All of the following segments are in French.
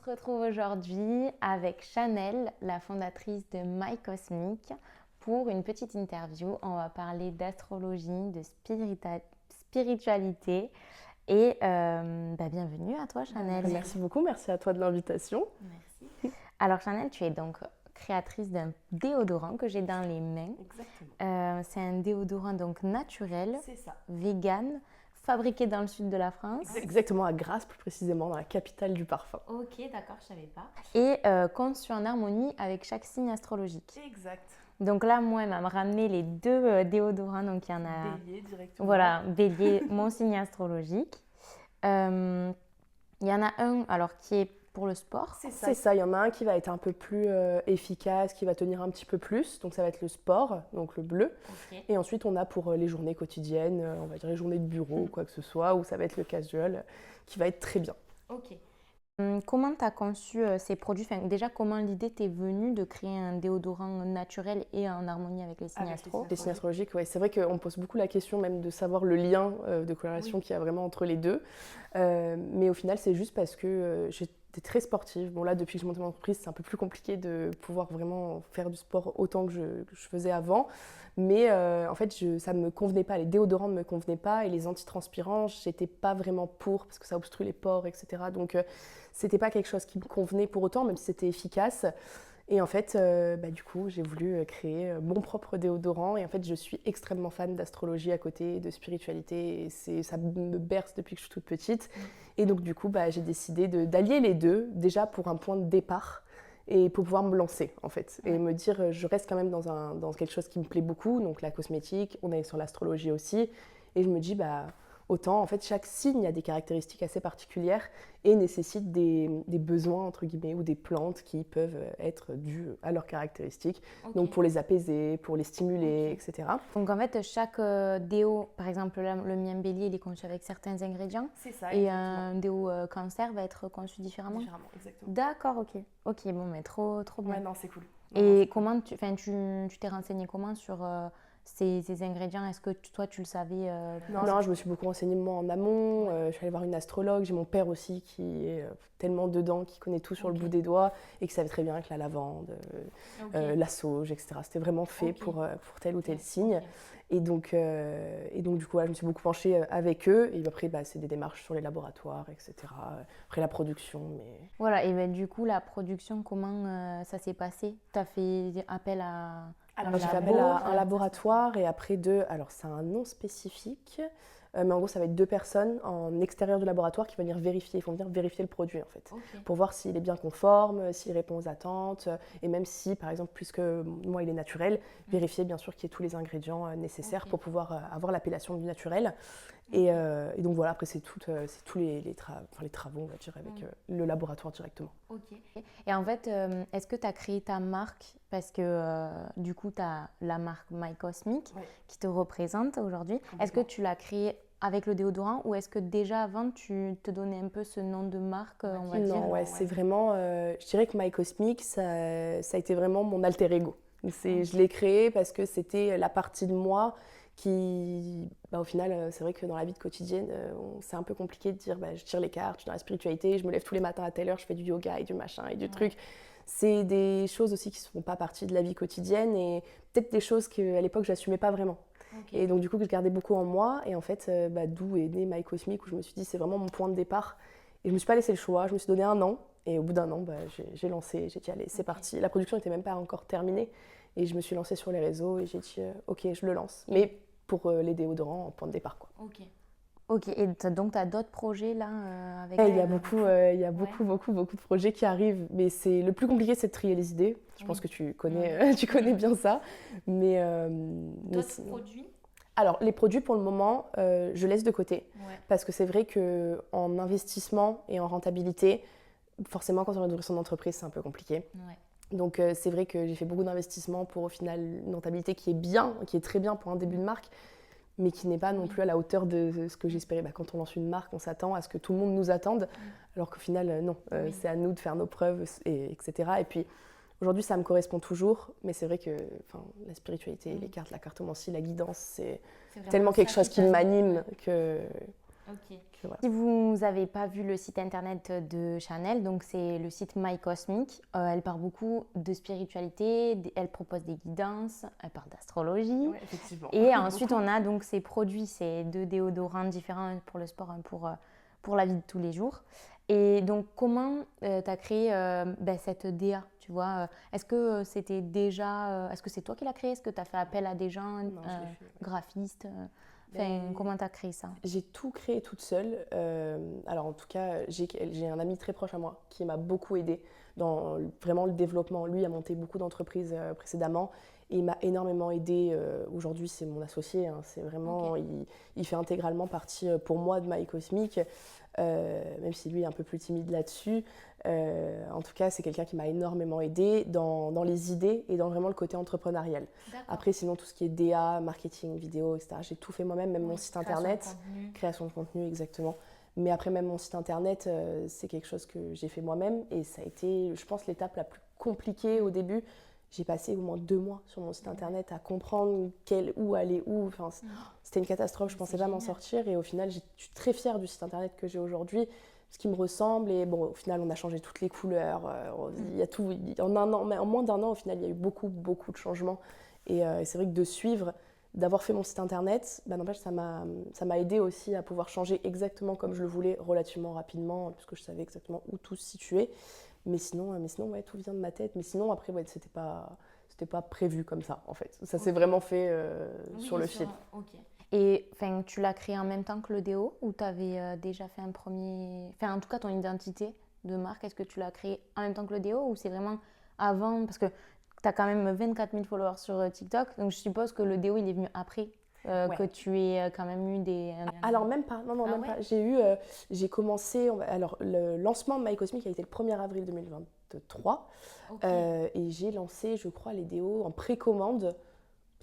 se retrouve aujourd'hui avec Chanel, la fondatrice de My Cosmic, pour une petite interview. On va parler d'astrologie, de spiritualité et bienvenue à toi Chanel. Merci beaucoup, merci à toi de l'invitation. Merci. Alors Chanel, tu es donc créatrice d'un déodorant que j'ai dans les mains. Exactement. C'est un déodorant donc naturel, C'est ça. vegan, fabriqué dans le sud de la France. Exactement, à Grasse plus précisément, dans la capitale du parfum. Ok, d'accord, je savais pas. Et conçu en harmonie avec chaque signe astrologique. Exact. Donc là, moi, elle m'a ramené les deux déodorants. Donc il y en a. Bélier directement. Voilà, bélier, mon signe astrologique. Il y en a un alors qui est pour le sport. C'est ça, il y en a un qui va être un peu plus efficace, qui va tenir un petit peu plus. Donc ça va être le sport, donc le bleu. Ok. Et ensuite, on a pour les journées quotidiennes, on va dire les journées de bureau ou quoi que ce soit, où ça va être le casual, qui va être très bien. Ok. Comment tu as conçu ces produits? Déjà, comment l'idée t'est venue de créer un déodorant naturel et en harmonie avec les signes astro? Les signes astrologiques, ouais. C'est vrai qu'on me pose beaucoup la question même de savoir le lien de corrélation qu'il y a vraiment entre les deux. Mais au final, c'est juste parce que j'étais très sportive. Bon là, depuis que j'ai monté mon entreprise, c'est un peu plus compliqué de pouvoir vraiment faire du sport autant que je faisais avant. Mais en fait, ça ne me convenait pas. Les déodorants ne me convenaient pas et les antitranspirants, j'étais pas vraiment pour parce que ça obstrue les pores, etc. Donc, c'était pas quelque chose qui me convenait pour autant, même si c'était efficace. Et en fait, du coup, j'ai voulu créer mon propre déodorant. Et en fait, je suis extrêmement fan d'astrologie à côté, de spiritualité. Et ça me berce depuis que je suis toute petite. Et donc, du coup, j'ai décidé d'allier les deux, déjà pour un point de départ et pour pouvoir me lancer, en fait. Et me dire, je reste quand même dans quelque chose qui me plaît beaucoup, donc la cosmétique. On est sur l'astrologie aussi. Et je me dis, autant, en fait, chaque signe a des caractéristiques assez particulières et nécessite des besoins, entre guillemets, ou des plantes qui peuvent être dues à leurs caractéristiques. Okay. Donc, pour les apaiser, pour les stimuler, etc. Donc, en fait, chaque déo, par exemple, là, le mien bélier, il est conçu avec certains ingrédients. C'est ça, et exactement. Un déo cancer va être conçu différemment. Différemment, exactement. D'accord, ok. Ok, bon, mais trop bien. Ouais, non, c'est cool. Et comment tu t'es renseigné comment sur ces ingrédients? Est-ce que toi, tu le savais Non, je me suis beaucoup renseignée moi en amont. Je suis allée voir une astrologue. J'ai mon père aussi qui est tellement dedans, qui connaît tout sur le bout des doigts et qui savait très bien que la lavande, la sauge, etc. C'était vraiment fait pour tel ou tel signe. Et donc, du coup, je me suis beaucoup penchée avec eux. Et après, c'est des démarches sur les laboratoires, etc. Après, la production. Mais... Voilà, et du coup, la production, comment ça s'est passé? Tu as fait appel à... Alors, j'ai fait appel à un laboratoire et après alors c'est un nom spécifique, mais en gros, ça va être 2 personnes en extérieur du laboratoire qui vont venir vérifier. Ils vont venir vérifier le produit, en fait, pour voir s'il est bien conforme, s'il répond aux attentes, et même si, par exemple, puisque moi, il est naturel, vérifier, bien sûr, qu'il y ait tous les ingrédients nécessaires pour pouvoir avoir l'appellation du naturel. Et donc, voilà, après, c'est tous les travaux, on va dire, avec le laboratoire directement. Ok. Et en fait, est-ce que tu as créé ta marque? Parce que du coup, tu as la marque My Cosmic qui te représente aujourd'hui. Est-ce que tu l'as créée avec le déodorant ou est-ce que déjà avant, tu te donnais un peu ce nom de marque, on va dire? Non, c'est vraiment... je dirais que My Cosmic, ça a été vraiment mon alter ego. Je l'ai créé parce que c'était la partie de moi qui, au final, c'est vrai que dans la vie quotidienne, c'est un peu compliqué de dire je tire les cartes, je suis dans la spiritualité, je me lève tous les matins à telle heure, je fais du yoga et du machin et du truc. C'est des choses aussi qui ne font pas partie de la vie quotidienne et peut-être des choses qu'à l'époque, je n'assumais pas vraiment. Okay. Et donc, du coup, je gardais beaucoup en moi. Et en fait, d'où est né My Cosmic, où je me suis dit, c'est vraiment mon point de départ. Et je ne me suis pas laissé le choix, je me suis donné 1 an. Et au bout d'1 an, j'ai lancé, j'ai dit, allez, c'est parti. La production n'était même pas encore terminée. Et je me suis lancée sur les réseaux et j'ai dit, ok, je le lance. Mais pour les déodorants, en point de départ, quoi. Ok, et donc tu as d'autres projets là avec il y a beaucoup de projets qui arrivent, mais le plus compliqué, c'est de trier les idées. Je pense que tu connais, tu connais bien ça. Mais, d'autres produits? Alors, les produits, pour le moment, je laisse de côté. Parce que c'est vrai qu'en investissement et en rentabilité, forcément, quand on a ouvrir son entreprise, c'est un peu compliqué. Donc, c'est vrai que j'ai fait beaucoup d'investissements pour, au final, une rentabilité qui est très bien pour un début de marque, mais qui n'est pas non plus à la hauteur de ce que j'espérais. Quand on lance une marque, on s'attend à ce que tout le monde nous attende, alors qu'au final, non. C'est à nous de faire nos preuves, etc. Et puis, aujourd'hui, ça me correspond toujours, mais c'est vrai que la spiritualité, les cartes, la cartomancie, la guidance, c'est tellement quelque chose qui m'anime que... Ok. Voilà. Si vous n'avez pas vu le site internet de Chanel, donc c'est le site My Cosmic. Elle parle beaucoup de spiritualité, elle propose des guidances, elle parle d'astrologie. Ouais, effectivement. Et ensuite, on a donc ses produits, ces 2 déodorants différents, un pour le sport, un pour la vie de tous les jours. Et donc, comment tu as créé cette DA, tu vois Est-ce que c'était déjà... est-ce que c'est toi qui l'as créé? Est-ce que tu as fait appel à des gens, Non, je l'ai fait, ouais. graphistes comment tu as créé ça? J'ai tout créé toute seule. Alors en tout cas, j'ai un ami très proche à moi qui m'a beaucoup aidée dans vraiment le développement. Lui a monté beaucoup d'entreprises précédemment et il m'a énormément aidée. Aujourd'hui, c'est mon associé. Hein. C'est vraiment, il fait intégralement partie pour moi de My Cosmic, même si lui est un peu plus timide là-dessus. En tout cas, c'est quelqu'un qui m'a énormément aidée dans les idées et dans vraiment le côté entrepreneurial. Après, sinon, tout ce qui est DA, marketing, vidéo, etc., j'ai tout fait moi-même, même mon site internet. Création de contenu, exactement. Mais après, même mon site internet, c'est quelque chose que j'ai fait moi-même et ça a été, je pense, l'étape la plus compliquée au début. J'ai passé au moins 2 mois sur mon site internet à comprendre où aller où. Enfin, c'était une catastrophe, je ne pensais pas m'en sortir. Et au final, je suis très fière du site internet que j'ai aujourd'hui, ce qui me ressemble. Et bon, au final, on a changé toutes les couleurs. Il y a tout, en un an, mais en moins d'1 an, au final, il y a eu beaucoup, beaucoup de changements. Et c'est vrai que de suivre, d'avoir fait mon site internet, n'empêche, ça m'a aidé aussi à pouvoir changer exactement comme je le voulais relativement rapidement, puisque je savais exactement où tout se situait. Mais sinon ouais, tout vient de ma tête. Mais sinon, après, ouais, c'était pas prévu comme ça, en fait. Ça s'est vraiment fait sur le fil. Et tu l'as créé en même temps que le déo ou tu avais déjà fait un premier... Enfin, en tout cas, ton identité de marque, est-ce que tu l'as créé en même temps que le déo ou c'est vraiment avant? Parce que tu as quand même 24 000 followers sur TikTok, donc je suppose que le déo, il est venu après. Que tu aies quand même eu des... Alors même pas, non, même pas. J'ai commencé, alors le lancement de My Cosmic a été le 1er avril 2023 et j'ai lancé, je crois, les déos en précommande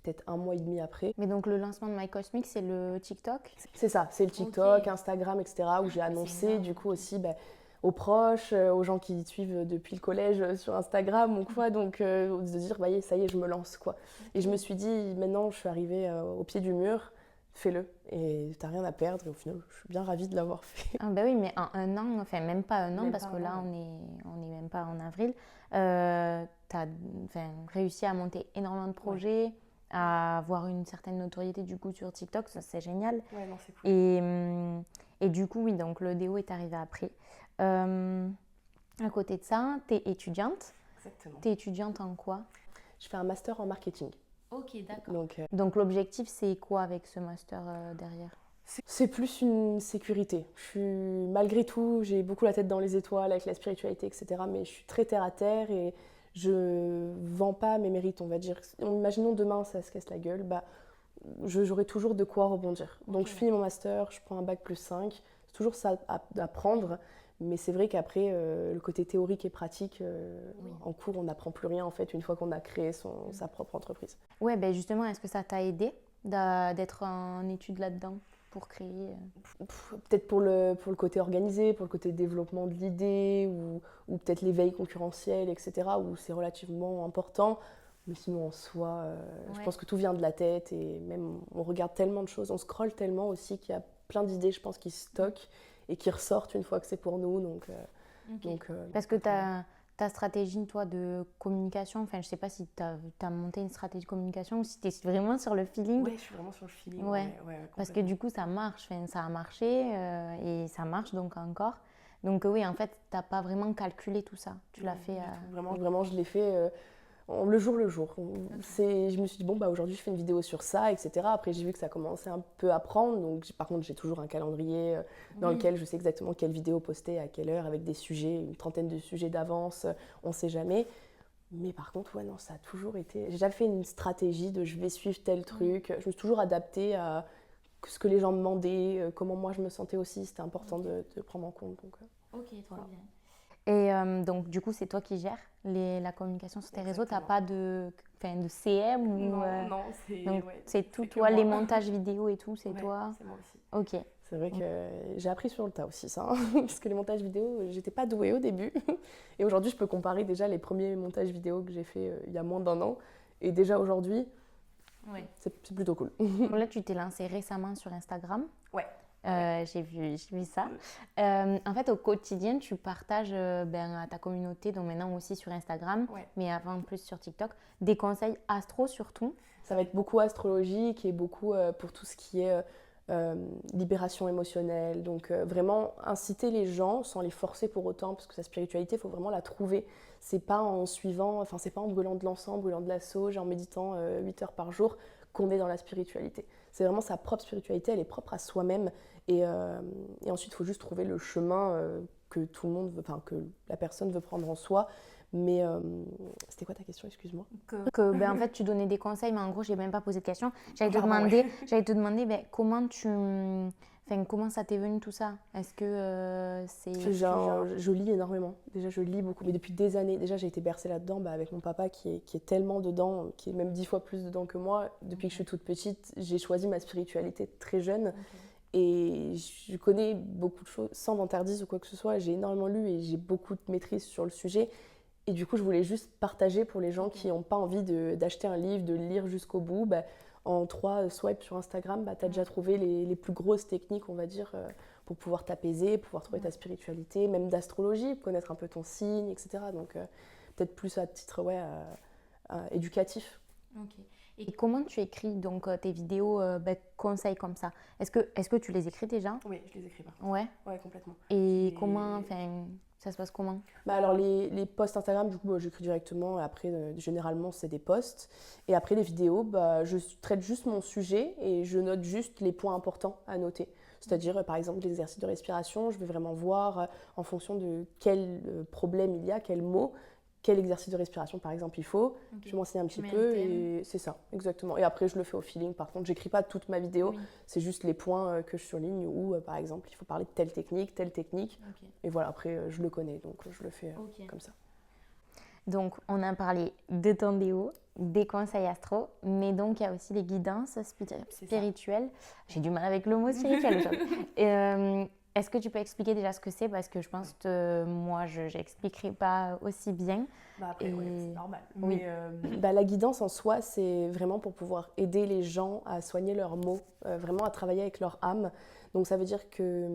peut-être 1 mois et demi après. Mais donc le lancement de My Cosmic, c'est le TikTok? C'est ça, c'est le TikTok, Instagram, etc. où j'ai annoncé du coup aussi aux proches, aux gens qui suivent depuis le collège sur Instagram ou quoi, donc de dire ça y est, je me lance quoi. Et je me suis dit, maintenant je suis arrivée au pied du mur, fais-le et t'as rien à perdre. Et au final, je suis bien ravie de l'avoir fait. Ah bah oui, mais en 1 an, enfin même pas 1 an, parce que là on est même pas en avril, t'as réussi à monter énormément de projets, à avoir une certaine notoriété du coup sur TikTok, ça c'est génial. Ouais, non, c'est cool. Et du coup, oui, donc le déo est arrivé après. À côté de ça, tu es étudiante. Exactement. Tu es étudiante en quoi? Je fais un master en marketing. Ok, d'accord. Donc l'objectif, c'est quoi avec ce master derrière? C'est plus une sécurité. Malgré tout, j'ai beaucoup la tête dans les étoiles avec la spiritualité, etc. Mais je suis très terre à terre et je vends pas mes mérites, on va dire. Imaginons demain, ça se casse la gueule, j'aurai toujours de quoi rebondir. Donc je finis mon master, je prends un bac +5. C'est toujours ça à prendre. Mais c'est vrai qu'après, le côté théorique et pratique, en cours, on n'apprend plus rien en fait une fois qu'on a créé sa propre entreprise. Ouais, ben justement, est-ce que ça t'a aidé d'être en études là-dedans pour créer Peut-être pour le côté organisé, pour le côté développement de l'idée ou peut-être l'éveil concurrentiel, etc. où c'est relativement important. Mais sinon, en soi, je pense que tout vient de la tête et même on regarde tellement de choses, on scrolle tellement aussi qu'il y a plein d'idées, je pense, qui se stockent et qui ressortent une fois que c'est pour nous. Parce que ta stratégie, toi, de communication, enfin, je sais pas si tu as monté une stratégie de communication ou si tu es vraiment sur le feeling. Oui, je suis vraiment sur le feeling. Ouais. Parce que du coup, ça marche, ça a marché et ça marche donc encore. Donc oui, en fait, tu n'as pas vraiment calculé tout ça. Tu l'as fait... Vraiment, je l'ai fait... le jour le jour. Je me suis dit, aujourd'hui, je fais une vidéo sur ça, etc. Après, j'ai vu que ça commençait un peu à prendre. Donc, par contre, j'ai toujours un calendrier dans lequel je sais exactement quelle vidéo poster, à quelle heure, avec des sujets, une trentaine de sujets d'avance. On ne sait jamais. Mais par contre, non, ça a toujours été... J'ai jamais fait une stratégie de je vais suivre tel truc. Je me suis toujours adaptée à ce que les gens me demandaient, comment moi je me sentais aussi. C'était important de prendre en compte. Donc, ok, trop bien. Et donc, du coup, c'est toi qui gères la communication sur tes réseaux. Tu n'as pas de CM ou, Non, c'est tout toi, les montages vidéo et tout, c'est toi? C'est moi aussi. Ok. C'est vrai que j'ai appris sur le tas aussi, ça. Parce que les montages vidéo, j'étais pas douée au début. Et aujourd'hui, je peux comparer déjà les premiers montages vidéo que j'ai fait il y a moins d'1 an. Et déjà aujourd'hui, c'est plutôt cool. Là, tu t'es lancée récemment sur Instagram. Ouais. J'ai vu ça. En fait, au quotidien, tu partages à ta communauté, donc maintenant aussi sur Instagram, mais avant plus sur TikTok, des conseils astro surtout. Ça va être beaucoup astrologique et beaucoup pour tout ce qui est libération émotionnelle. Donc vraiment inciter les gens sans les forcer pour autant, parce que sa spiritualité, il faut vraiment la trouver. C'est pas en suivant, enfin c'est pas en brûlant de l'encens, brûlant de la sauge, en méditant 8 heures par jour qu'on est dans la spiritualité. C'est vraiment sa propre spiritualité, elle est propre à soi-même. Et ensuite, il faut juste trouver le chemin que tout le monde veut, enfin que la personne veut prendre en soi. Mais c'était quoi ta question, excuse-moi? En fait, tu donnais des conseils, mais en gros, je n'ai même pas posé de question. J'allais te demander comment ça t'est venu tout ça? Est-ce que Je lis énormément. Déjà, je lis beaucoup. Mais depuis des années, déjà, j'ai été bercée là-dedans avec mon papa qui est tellement dedans, qui est même 10 fois plus dedans que moi. Depuis que je suis toute petite, j'ai choisi ma spiritualité très jeune. Et je connais beaucoup de choses sans vantardise ou quoi que ce soit. J'ai énormément lu et j'ai beaucoup de maîtrise sur le sujet. Et du coup, je voulais juste partager pour les gens qui n'ont pas envie d'acheter un livre, de le lire jusqu'au bout. En 3 swipes sur Instagram, tu as déjà trouvé les plus grosses techniques, on va dire, pour pouvoir t'apaiser, pouvoir trouver ta spiritualité, même d'astrologie, connaître un peu ton signe, etc. Donc, peut-être plus à titre éducatif. Ok. Et comment tu écris donc tes vidéos conseils comme ça? Est-ce que tu les écris déjà? Oui, je les écris par contre. Ouais. Ouais, complètement. Et comment, ça se passe comment? Alors les posts Instagram, du coup, j'écris directement. Après, généralement, c'est des posts. Et après, les vidéos, je traite juste mon sujet et je note juste les points importants à noter. C'est-à-dire, par exemple, l'exercice de respiration, je vais vraiment voir en fonction de quel problème il y a, quel mot, quel exercice de respiration, par exemple, il faut. Je vais m'enseigner un petit peu et c'est ça, exactement. Et après, je le fais au feeling. Par contre, j'écris pas toute ma vidéo. C'est juste les points que je surligne où, par exemple, il faut parler de telle technique. Et voilà, après, je le connais, donc je le fais comme ça. Donc, on a parlé de ton déo, des conseils astro, mais donc il y a aussi les guidances spirituelles. J'ai du mal avec le mot spirituel aujourd'hui. Est-ce que tu peux expliquer déjà ce que c'est? Parce que je pense que moi, je n'expliquerai pas aussi bien. Après, c'est normal. Oui. Mais, la guidance en soi, c'est vraiment pour pouvoir aider les gens à soigner leurs mots, vraiment à travailler avec leur âme. Donc ça veut dire que,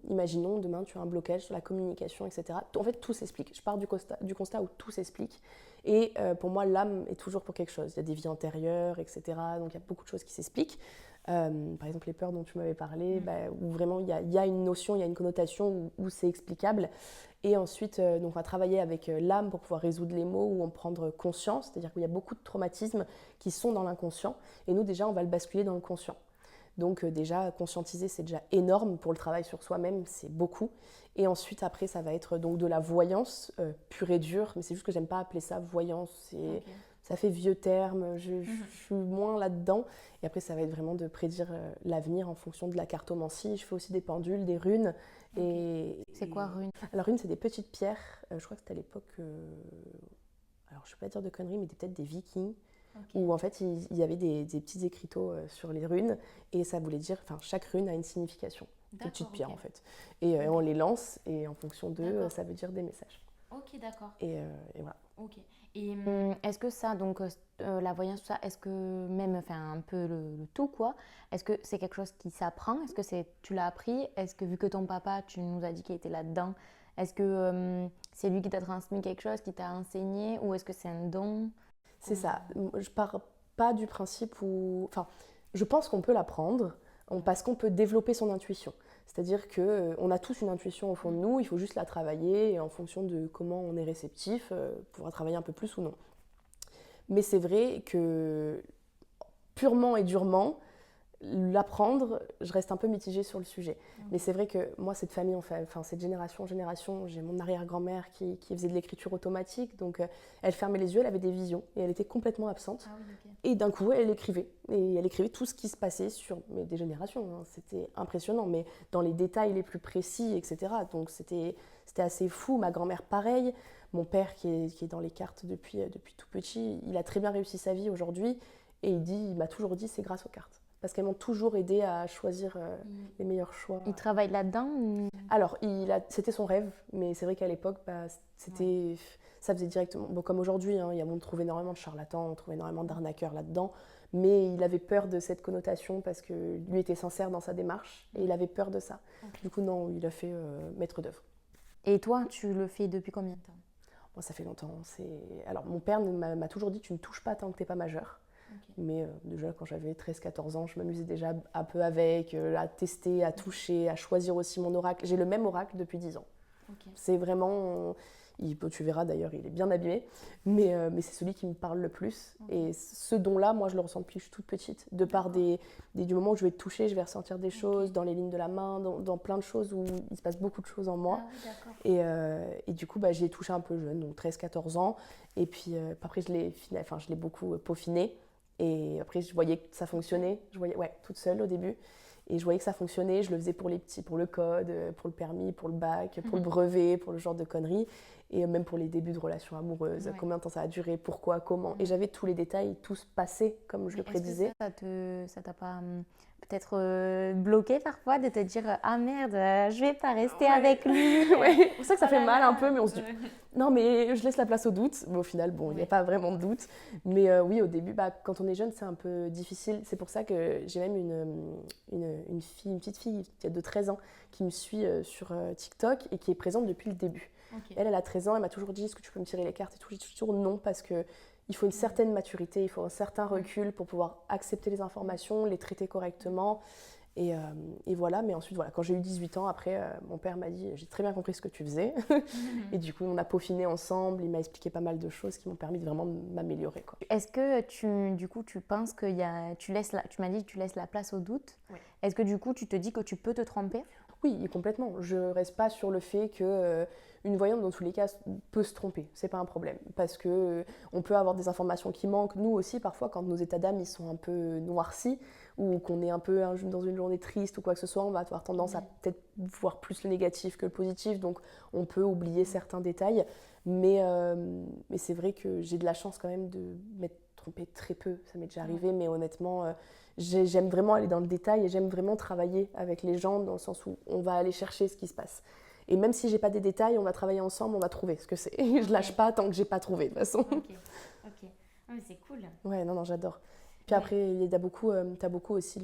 imaginons, demain, tu as un blocage sur la communication, etc. En fait, tout s'explique. Je pars du constat où tout s'explique. Et pour moi, l'âme est toujours pour quelque chose. Il y a des vies antérieures, etc. Donc il y a beaucoup de choses qui s'expliquent. Par exemple, les peurs dont tu m'avais parlé, où vraiment il y a une notion, il y a une connotation où c'est explicable. Et ensuite, donc on va travailler avec l'âme pour pouvoir résoudre les mots ou en prendre conscience, c'est-à-dire qu'il y a beaucoup de traumatismes qui sont dans l'inconscient. Et nous, déjà, on va le basculer dans le conscient. Donc déjà, conscientiser, c'est déjà énorme pour le travail sur soi-même, c'est beaucoup. Et ensuite, après, ça va être donc de la voyance pure et dure, mais c'est juste que j'aime pas appeler ça voyance. Ça fait vieux terme, je suis moins là-dedans. Et après, ça va être vraiment de prédire l'avenir en fonction de la cartomancie. Je fais aussi des pendules, des runes. C'est quoi rune? Alors runes, c'est des petites pierres. Je crois que c'était à l'époque, alors je ne vais pas dire de conneries, mais peut-être des vikings. Où en fait, il y avait des petits écriteaux sur les runes. Et ça voulait dire, chaque rune a une signification. Des petites pierres en fait. Et on les lance et en fonction d'eux, ça veut dire des messages. Ok, d'accord. Et voilà. Ok. Et est-ce que ça, donc la voyance, tout ça, est-ce que même, un peu le tout, quoi, est-ce que c'est quelque chose qui s'apprend? Est-ce que tu l'as appris? Est-ce que vu que ton papa, tu nous as dit qu'il était là-dedans, est-ce que c'est lui qui t'a transmis quelque chose, qui t'a enseigné, ou est-ce que c'est un don? C'est ça. Je pars pas du principe où... je pense qu'on peut l'apprendre parce qu'on peut développer son intuition. C'est-à-dire qu'on a tous une intuition au fond de nous, il faut juste la travailler et en fonction de comment on est réceptif, pouvoir travailler un peu plus ou non. Mais c'est vrai que purement et durement, l'apprendre, je reste un peu mitigée sur le sujet. Mais c'est vrai que moi, cette famille, cette génération en génération, j'ai mon arrière-grand-mère qui faisait de l'écriture automatique, donc elle fermait les yeux, elle avait des visions et elle était complètement absente. Et d'un coup, elle écrivait. Et elle écrivait tout ce qui se passait sur des générations. C'était impressionnant, mais dans les détails les plus précis, etc. Donc c'était assez fou. Ma grand-mère, pareil. Mon père, qui est dans les cartes depuis tout petit, il a très bien réussi sa vie aujourd'hui. Et il m'a toujours dit, c'est grâce aux cartes. Parce qu'elles m'ont toujours aidé à choisir les meilleurs choix. Il travaille là-dedans ou... Alors, c'était son rêve, mais c'est vrai qu'à l'époque, ça faisait directement... Bon, comme aujourd'hui, on trouve énormément de charlatans, on trouve énormément d'arnaqueurs là-dedans, mais il avait peur de cette connotation parce que lui était sincère dans sa démarche et il avait peur de ça. Okay. Du coup, non, il a fait maître d'œuvre. Et toi, tu le fais depuis combien de temps? Bon, ça fait longtemps. Alors, mon père m'a toujours dit, tu ne touches pas tant que tu n'es pas majeur. Okay. Mais déjà, quand j'avais 13-14 ans, je m'amusais déjà un peu avec, à tester, à toucher, à choisir aussi mon oracle. J'ai le même oracle depuis 10 ans. Okay. C'est vraiment... tu verras d'ailleurs, il est bien abîmé, mais c'est celui qui me parle le plus. Okay. Et ce don-là, moi, je le ressens depuis que je suis toute petite. De par du moment où je vais te toucher, je vais ressentir des choses dans les lignes de la main, dans plein de choses où il se passe beaucoup de choses en moi. Ah, oui, et du coup, je l'ai touché un peu jeune, donc 13-14 ans. Et puis après, je l'ai beaucoup peaufiné. Et après, je voyais que ça fonctionnait. Je voyais, toute seule au début. Et je voyais que ça fonctionnait. Je le faisais pour les petits, pour le code, pour le permis, pour le bac, pour le brevet, pour le genre de conneries. Et même pour les débuts de relations amoureuses. Combien de temps ça a duré, pourquoi, comment. Et j'avais tous les détails, tous passés comme je le prédisais. Est-ce que ça t'a pas peut-être bloqué parfois de te dire « Ah merde, je vais pas rester avec lui ». C'est pour ça que ça fait mal un peu, mais on se dit « Non, mais je laisse la place au doute ». Mais au final, bon, il n'y a pas vraiment de doute. Mais oui, au début, quand on est jeune, c'est un peu difficile. C'est pour ça que j'ai même une petite fille qui a de 13 ans qui me suit sur TikTok et qui est présente depuis le début. Okay. Elle a 13 ans, elle m'a toujours dit « Est-ce que tu peux me tirer les cartes ?» et tout. J'ai toujours non, parce qu'il faut une certaine maturité, il faut un certain recul pour pouvoir accepter les informations, les traiter correctement. Et voilà, mais ensuite, quand j'ai eu 18 ans, après, mon père m'a dit « J'ai très bien compris ce que tu faisais. » Et du coup, on a peaufiné ensemble, il m'a expliqué pas mal de choses qui m'ont permis de vraiment m'améliorer. Est-ce que tu penses que tu m'as dit que tu laisses la place au doute. Oui. Est-ce que du coup, tu te dis que tu peux te tromper? Oui, complètement. Je ne reste pas sur le fait qu'une voyante, dans tous les cas, peut se tromper. Ce n'est pas un problème. Parce qu'on peut avoir des informations qui manquent. Nous aussi, parfois, quand nos états d'âme ils sont un peu noircis ou qu'on est un peu dans une journée triste ou quoi que ce soit, on va avoir tendance à peut-être voir plus le négatif que le positif. Donc, on peut oublier certains détails. Mais c'est vrai que j'ai de la chance quand même de m'être trompée très peu. Ça m'est déjà arrivé, mais honnêtement... j'aime vraiment aller dans le détail et j'aime vraiment travailler avec les gens dans le sens où on va aller chercher ce qui se passe. Et même si j'ai pas des détails, on va travailler ensemble, on va trouver ce que c'est. Je lâche pas tant que j'ai pas trouvé de toute façon. Ok. Ah, mais c'est cool. Ouais, non, j'adore. Puis après, t'as beaucoup aussi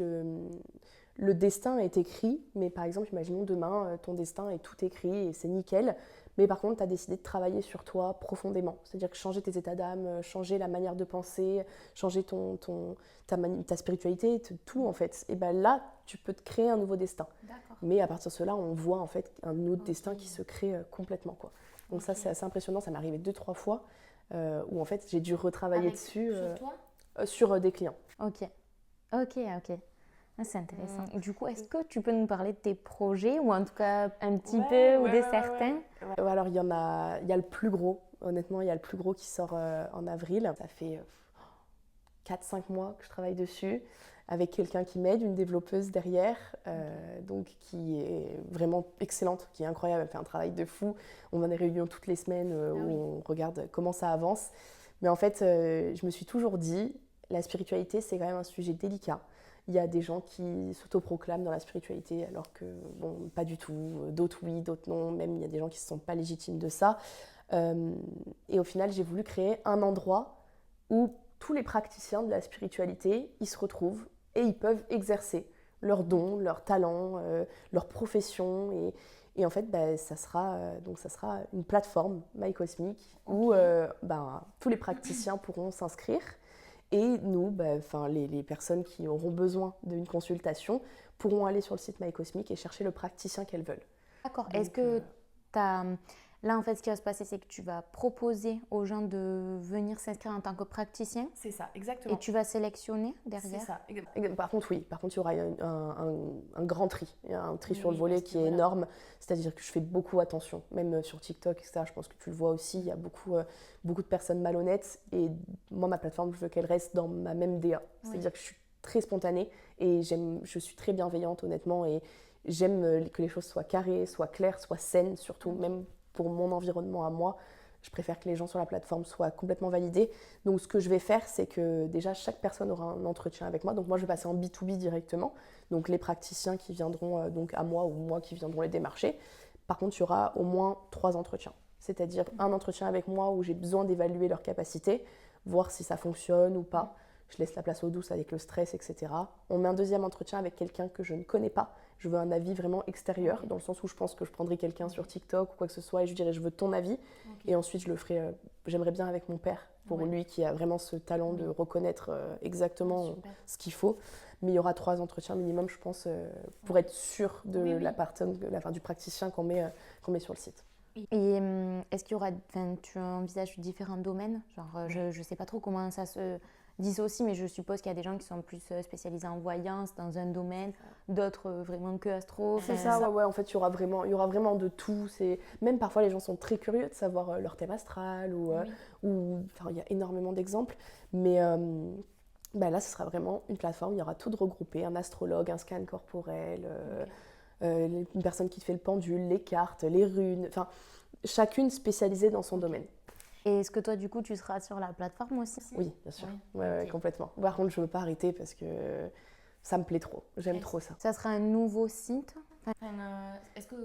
le destin est écrit, mais par exemple, imaginons demain, ton destin est tout écrit et c'est nickel. Mais par contre, tu as décidé de travailler sur toi profondément. C'est-à-dire que changer tes états d'âme, changer la manière de penser, changer ta spiritualité, tout en fait. Et bien là, tu peux te créer un nouveau destin. D'accord. Mais à partir de cela, on voit en fait un autre destin qui se crée complètement, quoi. Donc ça, c'est assez impressionnant. Ça m'est arrivé 2-3 fois où en fait, j'ai dû retravailler dessus. Sur toi sur des clients. Ok. C'est intéressant. Du coup, est-ce que tu peux nous parler de tes projets, ou en tout cas un petit peu, ou de certains? Alors, il y a le plus gros. Honnêtement, il y a le plus gros qui sort en avril. Ça fait 4-5 mois que je travaille dessus, avec quelqu'un qui m'aide, une développeuse derrière, donc qui est vraiment excellente, qui est incroyable. Elle fait un travail de fou. On a des réunions toutes les semaines où on regarde comment ça avance. Mais en fait, je me suis toujours dit, la spiritualité, c'est quand même un sujet délicat. Il y a des gens qui s'autoproclament dans la spiritualité alors que, bon, pas du tout. D'autres oui, d'autres non. Même, il y a des gens qui ne se sentent pas légitimes de ça. Et au final, j'ai voulu créer un endroit où tous les praticiens de la spiritualité, ils se retrouvent et ils peuvent exercer leurs dons, leurs talents, leur profession. Et en fait, ça sera une plateforme MyCosmic où tous les praticiens pourront s'inscrire. Et nous, les personnes qui auront besoin d'une consultation pourront aller sur le site MyCosmic et chercher le praticien qu'elles veulent. D'accord. Est-ce que là, en fait, ce qui va se passer, c'est que tu vas proposer aux gens de venir s'inscrire en tant que praticien? C'est ça, exactement. Et tu vas sélectionner derrière? C'est ça. Par contre, oui. Par contre, il y aura un grand tri. Il y a un tri sur le volet qui est énorme. C'est-à-dire que je fais beaucoup attention. Même sur TikTok, etc., je pense que tu le vois aussi, il y a beaucoup de personnes malhonnêtes. Et moi, ma plateforme, je veux qu'elle reste dans ma même DA. C'est-à-dire que je suis très spontanée et je suis très bienveillante, honnêtement. Et j'aime que les choses soient carrées, soient claires, soient saines, surtout, même pour mon environnement à moi. Je préfère que les gens sur la plateforme soient complètement validés. Donc, ce que je vais faire, c'est que déjà, chaque personne aura un entretien avec moi. Donc, moi, je vais passer en B2B directement. Donc, les praticiens qui viendront donc à moi ou moi qui viendront les démarcher. Par contre, il y aura au moins 3 entretiens. C'est-à-dire un entretien avec moi où j'ai besoin d'évaluer leur capacité, voir si ça fonctionne ou pas. je laisse la place aux douces avec le stress, etc. On met un deuxième entretien avec quelqu'un que je ne connais pas. Je veux un avis vraiment extérieur, dans le sens où je pense que je prendrai quelqu'un sur TikTok ou quoi que ce soit et je lui dirai je veux ton avis. Et ensuite je le ferai, j'aimerais bien avec mon père, pour lui qui a vraiment ce talent de reconnaître exactement ce qu'il faut. Mais il y aura 3 entretiens minimum, je pense, pour être sûr de la personne, du praticien qu'on met sur le site. Et est-ce qu'il y aura, tu envisages différents domaines? Genre, je ne sais pas trop comment ça se dissocie, mais je suppose qu'il y a des gens qui sont plus spécialisés en voyance dans un domaine, d'autres vraiment que astro. C'est ça, ouais, en fait, il y aura vraiment de tout. Même parfois, les gens sont très curieux de savoir leur thème astral, il y a énormément d'exemples. Mais là, ce sera vraiment une plateforme, il y aura tout de regroupé, un astrologue, un scan corporel, une personne qui te fait le pendule, les cartes, les runes, enfin, chacune spécialisée dans son domaine. Et est-ce que toi, du coup, tu seras sur la plateforme aussi? Oui, bien sûr. Ouais, complètement. Par contre, je ne veux pas arrêter parce que ça me plaît trop. J'aime trop ça. Ça sera un nouveau site?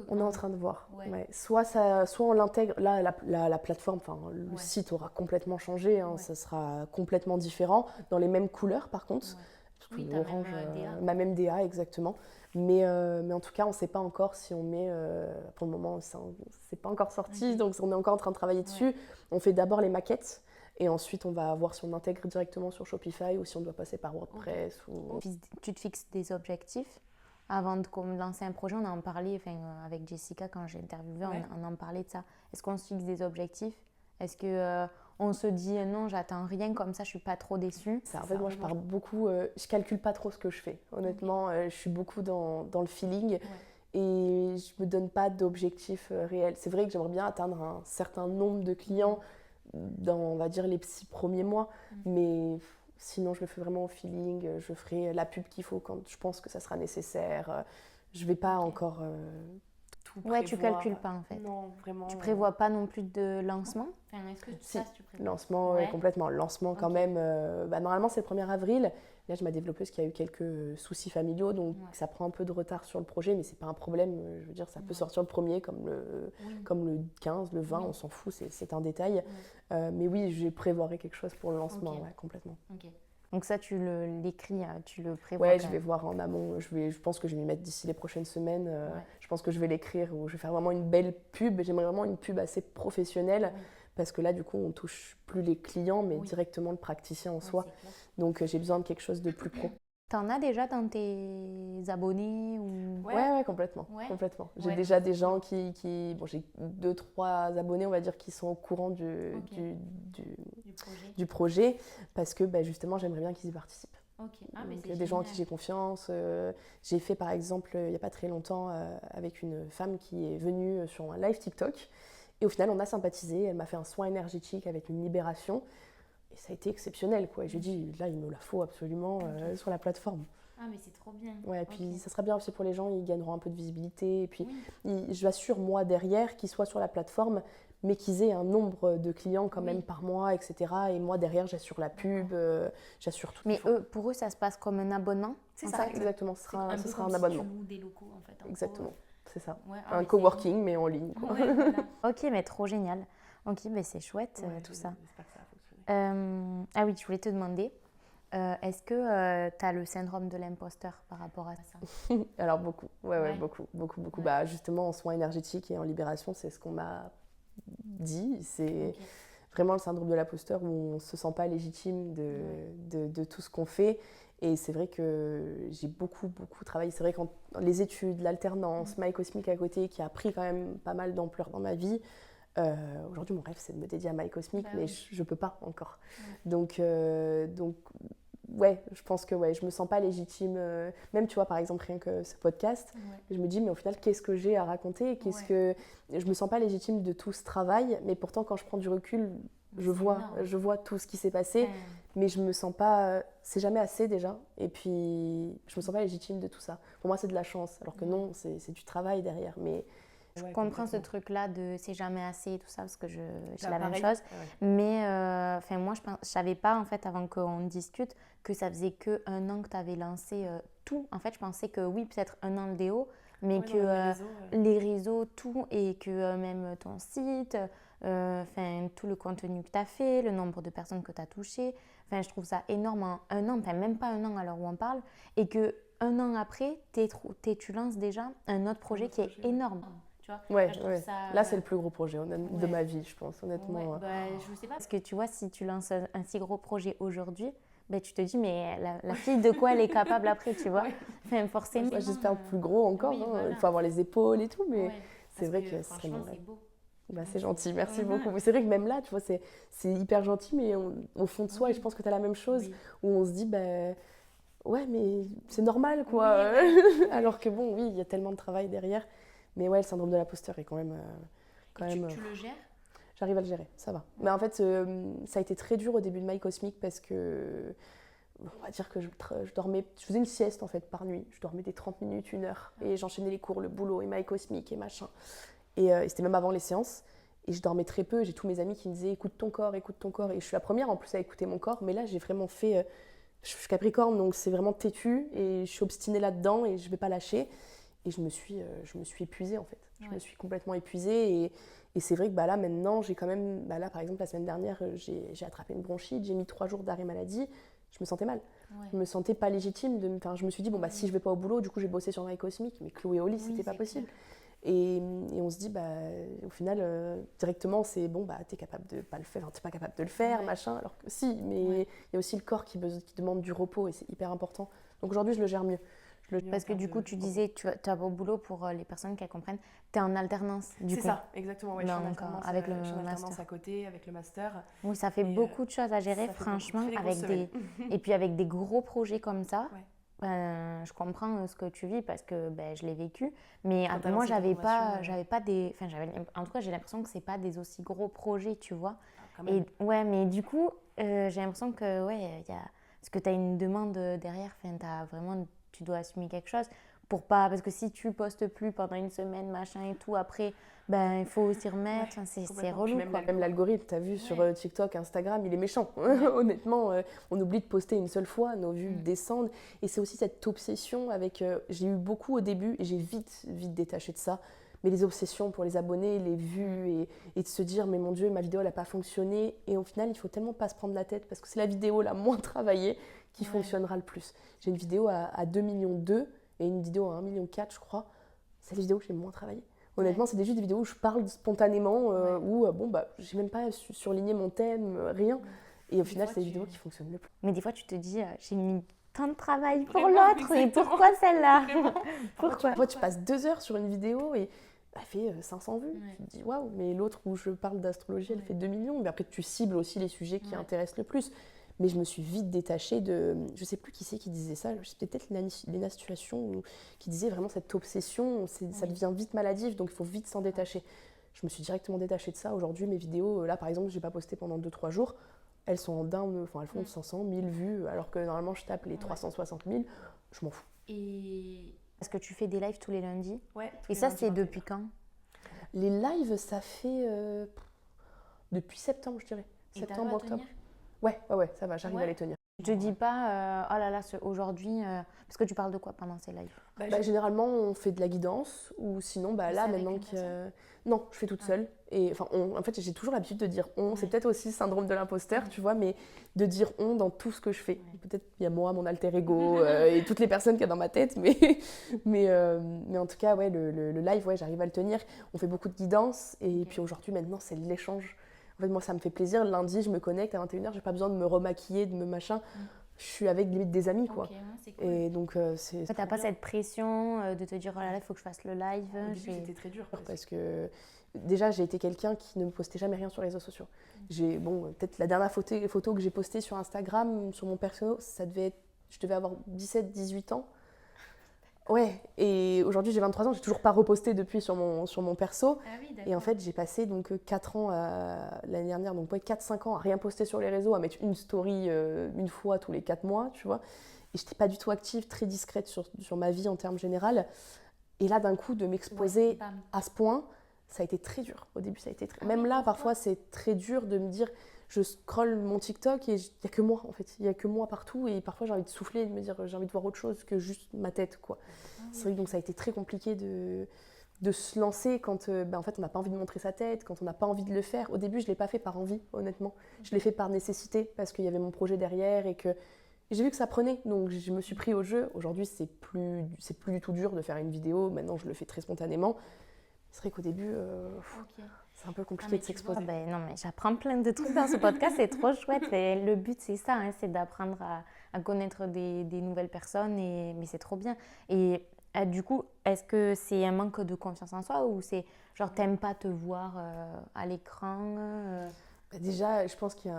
On est en train de voir. Ouais. Soit on l'intègre. Là, la plateforme, le site aura complètement changé. Ça sera complètement différent. Dans les mêmes couleurs, par contre. Oui, orange, ma même DA, exactement. Mais en tout cas, on ne sait pas encore si on met... pour le moment, c'est pas encore sorti, donc on est encore en train de travailler dessus. On fait d'abord les maquettes, et ensuite on va voir si on intègre directement sur Shopify ou si on doit passer par WordPress. Tu te fixes des objectifs avant de lancer un projet? On en parlait avec Jessica quand j'ai interviewé, on en parlait de ça. Est-ce qu'on se fixe des objectifs? Est-ce que on se dit non, j'attends rien, comme ça je suis pas trop déçue? En fait, moi je pars beaucoup, je calcule pas trop ce que je fais. Honnêtement, je suis beaucoup dans le feeling et je me donne pas d'objectifs réels. C'est vrai que j'aimerais bien atteindre un certain nombre de clients dans, on va dire, les 6 premiers mois, mais sinon je le fais vraiment au feeling. Je ferai la pub qu'il faut quand je pense que ça sera nécessaire. Je vais pas encore tout prévoir. Tu calcules pas en fait. Non, vraiment. Tu prévois pas non plus de lancement? Est-ce que tu prévois? Lancement, complètement. Lancement quand même. Normalement, c'est le 1er avril. Là, je m'ai développeuse qui a eu quelques soucis familiaux, donc ça prend un peu de retard sur le projet, mais c'est pas un problème. Je veux dire, ça peut sortir le 1er comme le 15, le 20, on s'en fout, c'est un détail. Mais oui, je prévoirai quelque chose pour le lancement, complètement. Donc ça, tu l'écris, tu le prévois? Ouais, je vais voir en amont. Je pense que je vais m'y mettre d'ici les prochaines semaines. Je pense que je vais l'écrire ou je vais faire vraiment une belle pub. J'aimerais vraiment une pub assez professionnelle parce que là, du coup, on touche plus les clients, mais directement le praticien en soi. Donc, j'ai besoin de quelque chose de plus pro. T'en as déjà dans tes abonnés ou... Ouais, complètement. J'ai déjà des gens Bon, j'ai 2-3 abonnés, on va dire, qui sont au courant du projet parce que justement, j'aimerais bien qu'ils y participent. Des gens en qui j'ai confiance. J'ai fait, par exemple, il n'y a pas très longtemps, avec une femme qui est venue sur un live TikTok. Et au final, on a sympathisé. Elle m'a fait un soin énergétique avec une libération. Et ça a été exceptionnel, quoi. Et j'ai dit, là, il me la faut absolument sur la plateforme. Ah, mais c'est trop bien. Ouais, et puis ça sera bien aussi pour les gens, ils gagneront un peu de visibilité. Et puis, je l'assure, moi, derrière, qu'ils soient sur la plateforme, mais qu'ils aient un nombre de clients quand même par mois, etc. Et moi, derrière, j'assure la pub, j'assure tout. Mais pour eux, ça se passe comme un abonnement? C'est ça, exactement. Ce sera un abonnement. Si tu loues des locaux, en fait. Exactement, c'est ça. Un coworking, mais en ligne. Quoi. Voilà. Ok, mais trop génial. Ok, mais c'est chouette tout ça. J'espère que ça va fonctionner. Ah oui, je voulais te demander, est-ce que tu as le syndrome de l'imposteur par rapport à ça? Alors beaucoup, beaucoup. Justement, en soins énergétiques et en libération, c'est ce qu'on m'a dit. C'est vraiment le syndrome de l'imposteur où on ne se sent pas légitime de tout ce qu'on fait. Et c'est vrai que j'ai beaucoup travaillé. C'est vrai que les études, l'alternance, My Cosmic à côté, qui a pris quand même pas mal d'ampleur dans ma vie. Aujourd'hui, mon rêve, c'est de me dédier à My Cosmic, mais je ne peux pas encore. Donc, je pense que je me sens pas légitime. Même, tu vois, par exemple, rien que ce podcast, je me dis, mais au final, qu'est-ce que j'ai à raconter? Je me sens pas légitime de tout ce travail, mais pourtant, quand je prends du recul, je vois tout ce qui s'est passé, mais je me sens pas... c'est jamais assez, déjà. Et puis, je me sens pas légitime de tout ça. Pour moi, c'est de la chance, alors que non, c'est du travail derrière, mais... Je comprends ce truc-là de c'est jamais assez et tout ça parce que j'ai la même chose. Mais moi, je savais pas en fait avant qu'on discute que ça faisait que 1 an que tu avais lancé tout. En fait, je pensais que oui, peut-être 1 an le déo, mais que les réseaux, tout et que même ton site, tout le contenu que tu as fait, le nombre de personnes que tu as touchées. Enfin, je trouve ça énorme en un an, enfin même pas un an à l'heure où on parle, et que un an après, tu lances déjà un autre projet qui est énorme. Tu vois, ouais, là c'est le plus gros projet de ma vie, je pense, honnêtement. Ouais, je sais pas. Parce que tu vois, si tu lances un si gros projet aujourd'hui, ben, tu te dis, mais la fille, de quoi elle est capable après, tu vois? Enfin, forcément. Moi, j'espère plus gros encore, oui, voilà. Il faut avoir les épaules et tout, mais c'est vrai que ce serait bon. C'est beau. Bah, c'est gentil, merci beaucoup. Mais c'est vrai que même là, tu vois, c'est hyper gentil, mais au fond de soi, et je pense que tu as la même chose, où on se dit, bah, ouais, mais c'est normal, quoi. Alors que bon, oui, il y a tellement de travail derrière. Mais ouais, le syndrome de l'imposteur est quand même... tu le gères? J'arrive à le gérer, ça va. Mais en fait, ça a été très dur au début de My Cosmic parce que, on va dire que je faisais une sieste en fait par nuit. Je dormais des 30 minutes, 1 heure. Et j'enchaînais les cours, le boulot et My Cosmic et machin. Et c'était même avant les séances. Et je dormais très peu. J'ai tous mes amis qui me disaient écoute ton corps, écoute ton corps. Et je suis la première en plus à écouter mon corps. Mais là, j'ai vraiment fait. Je suis Capricorne, donc c'est vraiment têtu. Et je suis obstinée là-dedans et je ne vais pas lâcher. Et je me suis épuisée en fait. Je me suis complètement épuisée. Et c'est vrai que là, maintenant, j'ai quand même. Là, par exemple, la semaine dernière, j'ai attrapé une bronchite. J'ai mis 3 jours d'arrêt maladie. Je me sentais mal. Je me sentais pas légitime. Je me suis dit, si je vais pas au boulot, du coup, j'ai bossé sur My Cosmic. Mais cloué au lit, c'était pas possible. Et on se dit, au final, directement, c'est bon, t'es capable de pas le faire, t'es pas capable de le faire, machin. Alors que si, mais il y a aussi le corps qui demande du repos et c'est hyper important. Donc aujourd'hui, je le gère mieux. Parce que du coup, tu disais, tu as beau boulot pour les personnes qui comprennent, tu es en alternance. C'est ça, exactement. Ouais, je suis en alternance, avec le master à côté, avec le master. Oui, ça fait beaucoup de choses à gérer, franchement. Et puis avec des gros projets comme ça. Je comprends ce que tu vis parce que je l'ai vécu, mais moi j'avais pas des, en tout cas j'ai l'impression que c'est pas des aussi gros projets, tu vois. Et mais du coup j'ai l'impression que parce que tu as une demande derrière, tu dois assumer quelque chose pour pas, parce que si tu postes plus pendant une semaine machin et tout, après il faut s'y remettre, c'est relou. Même l'algorithme, tu as vu sur TikTok, Instagram, il est méchant. Honnêtement, on oublie de poster une seule fois, nos vues descendent. Et c'est aussi cette obsession avec... j'ai eu beaucoup au début et j'ai vite détaché de ça. Mais les obsessions pour les abonnés, les vues et de se dire, mais mon Dieu, ma vidéo, elle n'a pas fonctionné. Et au final, il faut tellement pas se prendre la tête parce que c'est la vidéo la moins travaillée qui fonctionnera le plus. J'ai une vidéo à 2,2 millions et une vidéo à 1,4 million, je crois. C'est la vidéo que j'ai le moins travaillée. Honnêtement, c'est juste des vidéos où je parle spontanément, où j'ai même pas surligné mon thème, rien. Et au final, c'est les vidéos qui fonctionnent le plus. Mais des fois, tu te dis, j'ai mis tant de travail pour l'autre, et pourquoi celle-là? Pourquoi? Moi, tu passes 2 heures sur une vidéo et elle fait 500 vues. Tu te dis, waouh, mais l'autre où je parle d'astrologie, elle fait 2 millions. Mais après, tu cibles aussi les sujets qui intéressent le plus. Mais je me suis vite détachée de... Je sais plus qui c'est qui disait ça, c'était peut-être Léna Situation qui disait vraiment cette obsession, ça devient vite maladif, donc il faut vite s'en détacher. Je me suis directement détachée de ça. Aujourd'hui, mes vidéos, là par exemple, je n'ai pas posté pendant 2-3 jours, elles sont en down, elles font 500, 1000 vues, alors que normalement je tape les 360 000, je m'en fous. Et est-ce que tu fais des lives tous les lundis? Et ça, c'est depuis quand? Les lives, ça fait depuis septembre, je dirais. Septembre, octobre. Ouais, ça va, j'arrive à les tenir. Je te dis pas, oh là là, aujourd'hui, parce que tu parles de quoi pendant ces lives? Généralement, on fait de la guidance, ou sinon, là, maintenant que... Non, je fais toute seule. Et, en fait, j'ai toujours l'habitude de dire on. C'est peut-être aussi le syndrome de l'imposteur, tu vois, mais de dire on dans tout ce que je fais. Peut-être il y a moi, mon alter ego, et toutes les personnes qu'il y a dans ma tête, mais en tout cas, le live, j'arrive à le tenir. On fait beaucoup de guidance, et puis aujourd'hui, maintenant, c'est l'échange. En fait, moi, ça me fait plaisir. Lundi, je me connecte à 21h, j'ai pas besoin de me remaquiller, de me machin. Je suis avec limite des amis, quoi. C'est cool. Et donc, c'est... T'as pas cette pression de te dire, oh là là, il faut que je fasse le live. Au début, c'était très dur. Parce que déjà, j'ai été quelqu'un qui ne postait jamais rien sur les réseaux sociaux. Peut-être la dernière photo que j'ai postée sur Instagram, sur mon perso, je devais avoir 17-18 ans. Ouais, et aujourd'hui j'ai 23 ans, j'ai toujours pas reposté depuis sur mon perso. Ah oui, et en fait, j'ai passé donc 4 ans l'année dernière, donc 4-5 ans à rien poster sur les réseaux, à mettre une story une fois tous les 4 mois, tu vois. Et j'étais pas du tout active, très discrète sur ma vie en termes général. Et là, d'un coup, de m'exposer à ce point, ça a été très dur. Au début, ça a été très... Même là, parfois, c'est très dur de me dire... Je scrolle mon TikTok et il n'y a que moi en fait, il n'y a que moi partout et parfois j'ai envie de souffler et de me dire j'ai envie de voir autre chose que juste ma tête quoi. C'est vrai que donc ça a été très compliqué de se lancer quand en fait, on n'a pas envie de montrer sa tête, quand on n'a pas envie de le faire. Au début, je ne l'ai pas fait par envie, honnêtement. Je l'ai fait par nécessité, parce qu'il y avait mon projet derrière et que j'ai vu que ça prenait. Donc, je me suis pris au jeu. Aujourd'hui, c'est plus du tout dur de faire une vidéo. Maintenant, je le fais très spontanément. C'est vrai qu'au début, c'est un peu compliqué de s'exposer. Non, mais j'apprends plein de trucs dans ce podcast, c'est trop chouette. Et le but, c'est ça, hein, c'est d'apprendre à connaître des nouvelles personnes, mais c'est trop bien. Et du coup, est-ce que c'est un manque de confiance en soi ou c'est genre t'aimes pas te voir à l'écran Déjà, je pense qu'il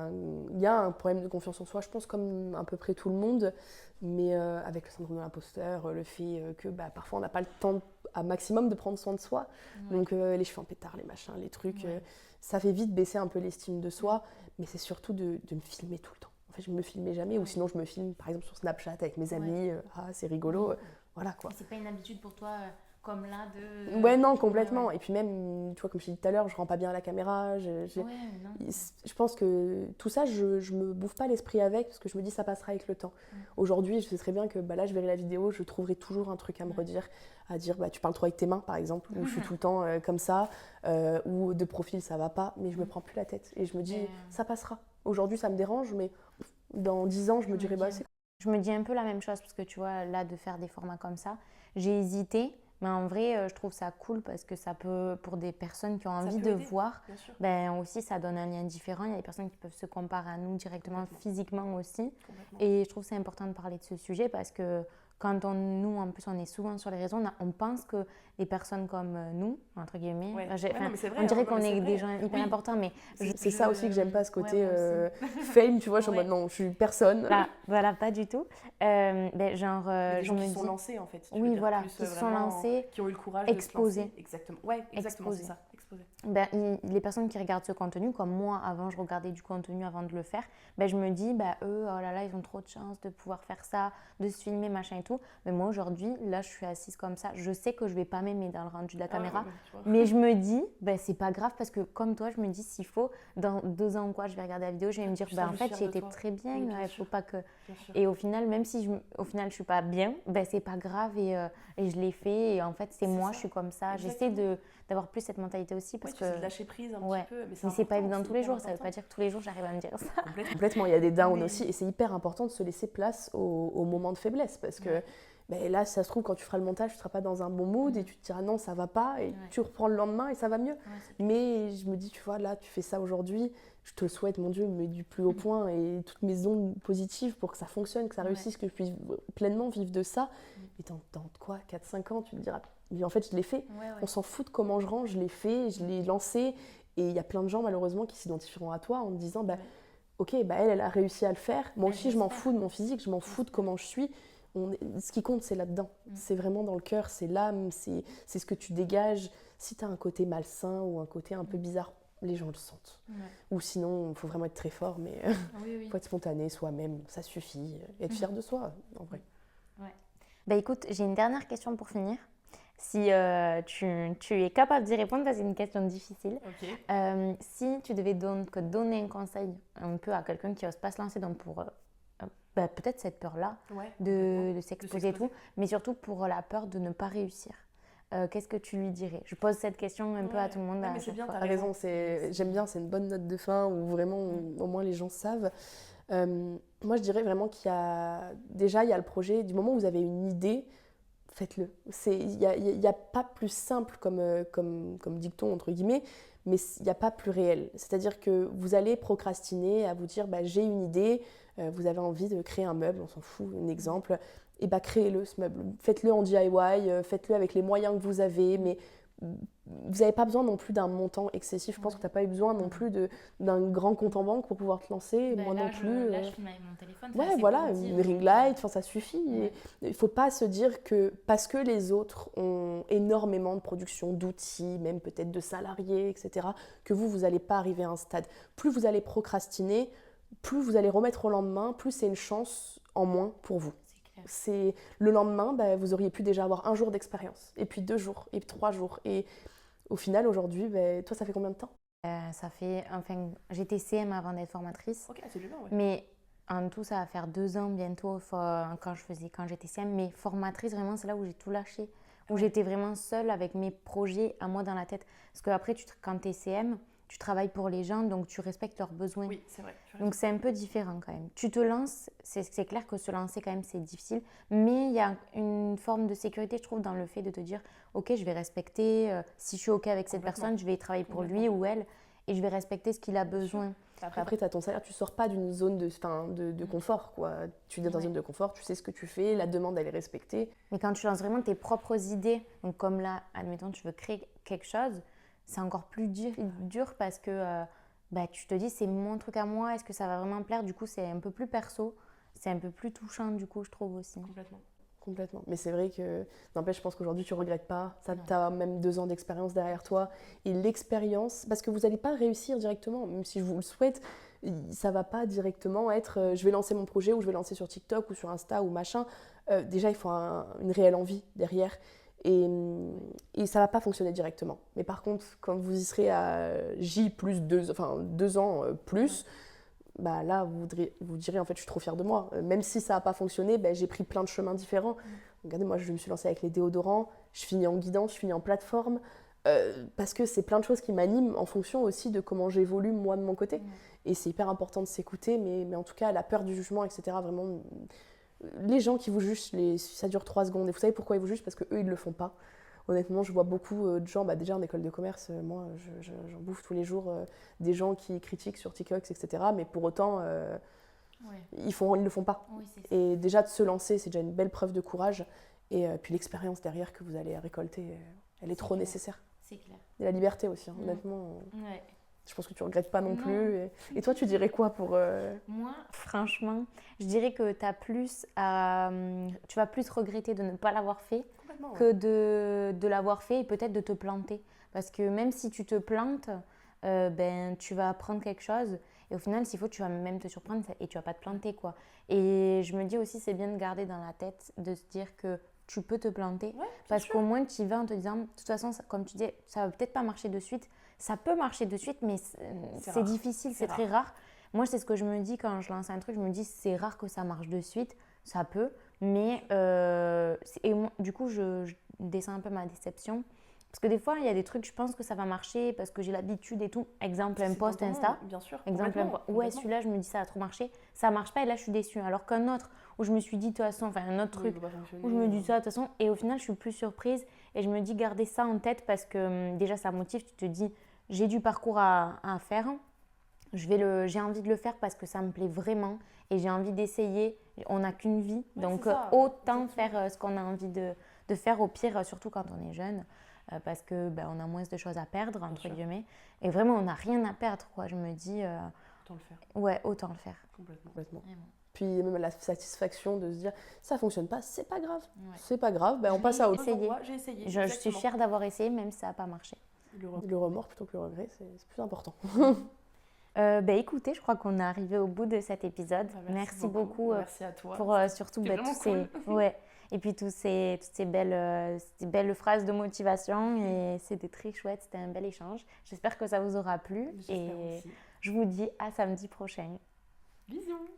y a un problème de confiance en soi, je pense comme à peu près tout le monde, mais avec le syndrome de l'imposteur, le fait que parfois on n'a pas le temps à maximum de prendre soin de soi, donc les cheveux en pétard, les machins, les trucs, ça fait vite baisser un peu l'estime de soi, mais c'est surtout de me filmer tout le temps. En fait, je ne me filmais jamais, ou sinon je me filme par exemple sur Snapchat avec mes amis, c'est rigolo, voilà quoi. C'est pas une habitude pour toi comme là de... Ouais, non, complètement. Et puis même, tu vois, comme je t'ai dit tout à l'heure, je rends pas bien à la caméra. Je pense que tout ça, je me bouffe pas l'esprit avec parce que je me dis ça passera avec le temps. Aujourd'hui, je sais très bien que là, je verrai la vidéo, je trouverai toujours un truc à me redire, à dire tu parles trop avec tes mains, par exemple, ou je suis tout le temps comme ça, ou de profil, ça va pas, mais je me prends plus la tête. Et je me dis, ça passera. Aujourd'hui, ça me dérange, mais dans 10 ans, je me dirai, c'est... Je me dis un peu la même chose parce que tu vois, là, de faire des formats comme ça, j'ai hésité. Mais en vrai, je trouve ça cool parce que ça peut, pour des personnes qui ont envie de voir, aussi ça donne un lien différent. Il y a des personnes qui peuvent se comparer à nous directement, physiquement aussi. Et je trouve que c'est important de parler de ce sujet parce que quand nous, en plus, on est souvent sur les réseaux, on pense que les personnes comme nous, entre guillemets, on dirait qu'on est des gens hyper importants, mais... C'est ça aussi que j'aime pas, ce côté fame, tu vois, je suis en mode non, je suis personne. Voilà, pas du tout. Des gens qui sont lancés, en fait. Oui, voilà, qui se sont lancés, qui ont eu le courage exposés. De se lancer. Exactement, ouais, exactement, c'est ça. Exposé. Les personnes qui regardent ce contenu, comme moi, avant, je regardais du contenu avant de le faire, je me dis, eux, oh là là, ils ont trop de chance de pouvoir faire ça, de se filmer, machin et tout. Mais moi, aujourd'hui, là, je suis assise comme ça. Je sais que je vais pas m'aimer dans le rendu de la caméra, mais je me dis, c'est pas grave parce que, comme toi, je me dis, s'il faut, dans 2 ans ou quoi, je vais regarder la vidéo, je vais me dire, en fait, j'ai été très bien, il faut pas que... Et au final, même si je suis pas bien, c'est pas grave et je l'ai fait. Et en fait, c'est moi, je suis comme ça. Exactement. J'essaie d'avoir plus cette mentalité aussi parce que de lâcher prise un petit peu, mais c'est pas évident tous les jours, ça veut pas dire que tous les jours j'arrive à me dire ça. Complètement, il y a des downs aussi et c'est hyper important de se laisser place au moment de faiblesse parce que là, si ça se trouve, quand tu feras le montage, tu seras pas dans un bon mood et tu te diras non, ça va pas et tu reprends le lendemain et ça va mieux. Mais je me dis, tu vois, là, tu fais ça aujourd'hui, je te le souhaite, mon Dieu, mais du plus haut point et toutes mes ondes positives pour que ça fonctionne, que ça réussisse, que je puisse pleinement vivre de ça. Et dans quoi, 4-5 ans, tu te diras, mais en fait, je l'ai fait. On s'en fout de comment je rends, je l'ai fait, je l'ai lancé. Et il y a plein de gens, malheureusement, qui s'identifieront à toi en te disant, ok, elle a réussi à le faire. Moi aussi, je m'en fous de mon physique, je m'en fous de comment je suis. Ce qui compte, c'est là-dedans. C'est vraiment dans le cœur, c'est l'âme, c'est ce que tu dégages. Si tu as un côté malsain ou un côté un peu bizarre, les gens le sentent. Ou sinon, il faut vraiment être très fort, mais il faut être spontané, soi-même, ça suffit. Être fier de soi, en vrai. Écoute, j'ai une dernière question pour finir. Si tu es capable d'y répondre, c'est une question difficile. Si tu devais donner un conseil un peu à quelqu'un qui n'ose pas se lancer, donc pour peut-être cette peur-là de s'exposer et tout, mais surtout pour la peur de ne pas réussir, qu'est-ce que tu lui dirais? Je pose cette question un peu à tout le monde. Mais c'est bien, t'as raison. J'aime bien, c'est une bonne note de fin où vraiment, au moins les gens savent. Moi, je dirais vraiment qu'il y a le projet. Du moment où vous avez une idée, faites-le. Il n'y a pas plus simple comme dicton, entre guillemets, mais il n'y a pas plus réel. C'est-à-dire que vous allez procrastiner à vous dire j'ai une idée, vous avez envie de créer un meuble, on s'en fout, un exemple, et créez-le ce meuble. Faites-le en DIY, faites-le avec les moyens que vous avez, mais vous n'avez pas besoin non plus d'un montant excessif. Je pense que tu n'as pas eu besoin non plus d'un grand compte en banque pour pouvoir te lancer. Moi non plus. Là, je filme avec mon téléphone. Voilà, une ring light, ça suffit. Il ne faut pas se dire que parce que les autres ont énormément de production, d'outils, même peut-être de salariés, etc., que vous n'allez pas arriver à un stade. Plus vous allez procrastiner, plus vous allez remettre au lendemain, plus c'est une chance en moins pour vous. C'est le lendemain, vous auriez pu déjà avoir 1 jour d'expérience, et puis 2 jours, et 3 jours. Et au final, aujourd'hui, toi, ça fait combien de temps? J'étais CM avant d'être formatrice. Ok, absolument, mais en tout, ça va faire 2 ans bientôt quand j'étais CM. Mais formatrice, vraiment, c'est là où j'ai tout lâché. où j'étais vraiment seule avec mes projets à moi dans la tête. Parce qu'après, quand tu es CM, tu travailles pour les gens, donc tu respectes leurs besoins. Oui, c'est vrai. Donc c'est un peu différent quand même. Tu te lances, c'est clair que se lancer quand même c'est difficile, mais il y a une forme de sécurité, je trouve, dans le fait de te dire, ok, je vais respecter, si je suis ok avec cette personne, je vais travailler pour lui ou elle, et je vais respecter ce qu'il a besoin. Après tu as ton salaire, tu sors pas d'une zone de confort, quoi. Tu es dans une zone de confort, tu sais ce que tu fais, la demande elle est respectée. Mais quand tu lances vraiment tes propres idées, donc comme là, admettons, tu veux créer quelque chose, c'est encore plus dur parce que tu te dis c'est mon truc à moi, est-ce que ça va vraiment me plaire? Du coup, c'est un peu plus perso, c'est un peu plus touchant, du coup, je trouve aussi. Complètement. Mais c'est vrai que, n'empêche, je pense qu'aujourd'hui tu regrettes pas. Tu as même 2 ans d'expérience derrière toi. Et l'expérience, parce que vous n'allez pas réussir directement, même si je vous le souhaite, ça va pas directement être je vais lancer mon projet ou je vais lancer sur TikTok ou sur Insta ou machin. Déjà, il faut une réelle envie derrière. Et ça va pas fonctionner directement. Mais par contre, quand vous y serez à J plus 2 ans plus, bah là, vous direz en fait, je suis trop fière de moi. Même si ça n'a pas fonctionné, j'ai pris plein de chemins différents. Regardez, moi, je me suis lancée avec les déodorants, je finis en guidance, je finis en plateforme, parce que c'est plein de choses qui m'animent en fonction aussi de comment j'évolue moi de mon côté. Et c'est hyper important de s'écouter, mais en tout cas, la peur du jugement, etc., vraiment, les gens qui vous jugent, ça dure 3 secondes. Et vous savez pourquoi ils vous jugent? Parce qu'eux, ils ne le font pas. Honnêtement, je vois beaucoup de gens, déjà en école de commerce, moi j'en bouffe tous les jours, des gens qui critiquent sur TikTok, etc. Mais pour autant, ils ne le font pas. Oui, et déjà de se lancer, c'est déjà une belle preuve de courage. Et puis l'expérience derrière que vous allez récolter, elle est trop clair. nécessaire. C'est clair. Et la liberté aussi, honnêtement. Ouais. Je pense que tu ne regrettes pas non plus. Et toi, tu dirais quoi pour... Moi, franchement, je dirais que tu vas plus regretter de ne pas l'avoir fait que de l'avoir fait et peut-être de te planter. Parce que même si tu te plantes, tu vas apprendre quelque chose et au final, s'il faut, tu vas même te surprendre et tu vas pas te planter, quoi. Et je me dis aussi, c'est bien de garder dans la tête, de se dire que tu peux te planter parce qu'au moins tu y vas en te disant, de toute façon, comme tu dis, ça va peut-être pas marcher de suite. Ça peut marcher de suite, mais c'est difficile, c'est très rare. Moi, c'est ce que je me dis quand je lance un truc, je me dis c'est rare que ça marche de suite, ça peut, mais du coup, je descends un peu ma déception. Parce que des fois, il y a des trucs, je pense que ça va marcher parce que j'ai l'habitude et tout. Exemple, un post Insta. Bien sûr. Exemple, ouais, celui-là, je me dis ça a trop marché. Ça marche pas et là, je suis déçue. Alors qu'un autre, où je me suis dit, de toute façon, enfin, un autre truc, où je me dis ça, de toute façon, et au final, je suis plus surprise. Et je me dis, garder ça en tête parce que déjà, ça motive. Tu te dis, j'ai du parcours à faire. J'ai envie de le faire parce que ça me plaît vraiment et j'ai envie d'essayer. On n'a qu'une vie, donc autant faire ce qu'on a envie de faire, au pire, surtout quand on est jeune. Parce que on a moins de choses à perdre, entre guillemets. Et vraiment, on n'a rien à perdre, quoi. Je me dis... autant le faire. Ouais, autant le faire. Complètement. Puis même la satisfaction de se dire, ça ne fonctionne pas, c'est pas grave. Ouais. C'est pas grave, on passe à autre chose. J'ai essayé. Je suis fière d'avoir essayé, même si ça n'a pas marché. Le remords plutôt que le regret, c'est plus important. Écoutez, je crois qu'on est arrivé au bout de cet épisode. Merci beaucoup Merci à toi. pour surtout tous ces... Et puis toutes ces belles phrases de motivation. Et c'était très chouette, c'était un bel échange. J'espère que ça vous aura plu. Et je vous dis à samedi prochain. Bisous.